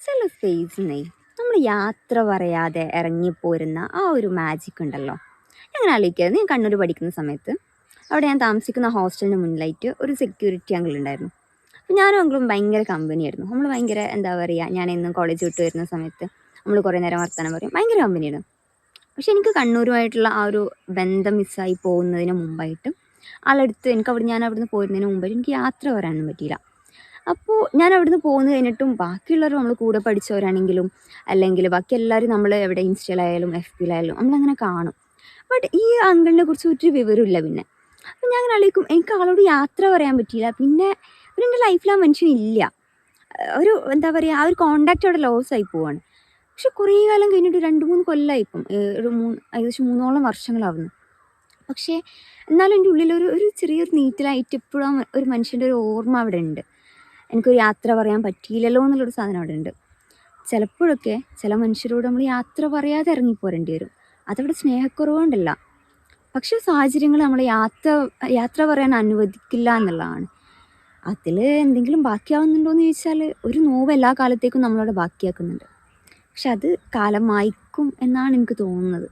ചില സ്പേസിന്നേ നമ്മൾ യാത്ര പറയാതെ ഇറങ്ങിപ്പോരുന്ന ആ ഒരു മാജിക് ഉണ്ടല്ലോ. ഞാൻ ആലോചിക്കായിരുന്നു, ഞാൻ കണ്ണൂർ പഠിക്കുന്ന സമയത്ത് അവിടെ ഞാൻ താമസിക്കുന്ന ഹോസ്റ്റലിന് മുന്നിലായിട്ട് ഒരു സെക്യൂരിറ്റി അങ്കിൾ ഉണ്ടായിരുന്നു. അപ്പം ഞാനും അങ്കിളും ഭയങ്കര കമ്പനിയായിരുന്നു. നമ്മൾ ഭയങ്കര എന്താ പറയുക, ഞാൻ എന്നും കോളേജ് വിട്ട് വരുന്ന സമയത്ത് നമ്മൾ കുറേ നേരം വർത്തമാനം പറയും, ഭയങ്കര കമ്പനിയാണ്. പക്ഷെ എനിക്ക് കണ്ണൂരുമായിട്ടുള്ള ആ ഒരു ബന്ധം മിസ്സായി പോകുന്നതിന് മുമ്പായിട്ട് ആളെടുത്ത് ഞാൻ അവിടുന്ന് പോരുന്നതിന് മുമ്പായിട്ട് എനിക്ക് യാത്ര പറയാനൊന്നും പറ്റിയില്ല. അപ്പോൾ ഞാൻ അവിടുന്ന് പോന്ന് കഴിഞ്ഞിട്ടും ബാക്കിയുള്ളവർ നമ്മൾ കൂടെ പഠിച്ചവരാണെങ്കിലും അല്ലെങ്കിൽ ബാക്കി എല്ലാവരും നമ്മൾ എവിടെ ഇൻസ്റ്റയിലായാലും എഫ് പിയിലായാലും നമ്മളങ്ങനെ കാണും. ബട്ട് ഈ അങ്കിളിനെ കുറിച്ച് ഒരു വിവരമില്ല. പിന്നെ അപ്പം ഞാൻ അങ്ങനെ ആലോചിക്കും, എനിക്ക് ആളോട് യാത്ര പറയാൻ പറ്റിയില്ല. പിന്നെ എൻ്റെ ലൈഫിൽ ആ മനുഷ്യനില്ല. ഒരു എന്താ പറയുക, ആ ഒരു കോണ്ടാക്റ്റ് അവിടെ ലോസ് ആയി പോവാണ്. പക്ഷെ കുറേ കാലം കഴിഞ്ഞിട്ട് 2-3 കൊല്ലമായി ഇപ്പം, ഏകദേശം 3ഓളം വർഷങ്ങളാവുന്നു. പക്ഷേ എന്നാലും എൻ്റെ ഉള്ളിലൊരു ഒരു ചെറിയൊരു നീറ്റലായിട്ട് ഇപ്പോഴും ഒരു മനുഷ്യൻ്റെ ഒരു ഓർമ്മ അവിടെ ഉണ്ട്. എനിക്കൊരു യാത്ര പറയാൻ പറ്റിയില്ലല്ലോ എന്നുള്ളൊരു സാധനം അവിടെ ഉണ്ട്. ചിലപ്പോഴൊക്കെ ചില മനുഷ്യരോട് നമ്മൾ യാത്ര പറയാതെ ഇറങ്ങിപ്പോരേണ്ടി വരും. അതവിടെ സ്നേഹക്കുറവുകൊണ്ടല്ല, പക്ഷേ സാഹചര്യങ്ങൾ നമ്മളെ യാത്ര പറയാൻ അനുവദിക്കില്ല എന്നുള്ളതാണ്. അതിൽ എന്തെങ്കിലും ബാക്കിയാവുന്നുണ്ടോ എന്ന് ചോദിച്ചാൽ, ഒരു നോവ് എല്ലാ കാലത്തേക്കും നമ്മളവിടെ ബാക്കിയാക്കുന്നുണ്ട്. പക്ഷെ അത് കാലം മായ്ക്കും എന്നാണ് എനിക്ക് തോന്നുന്നത്.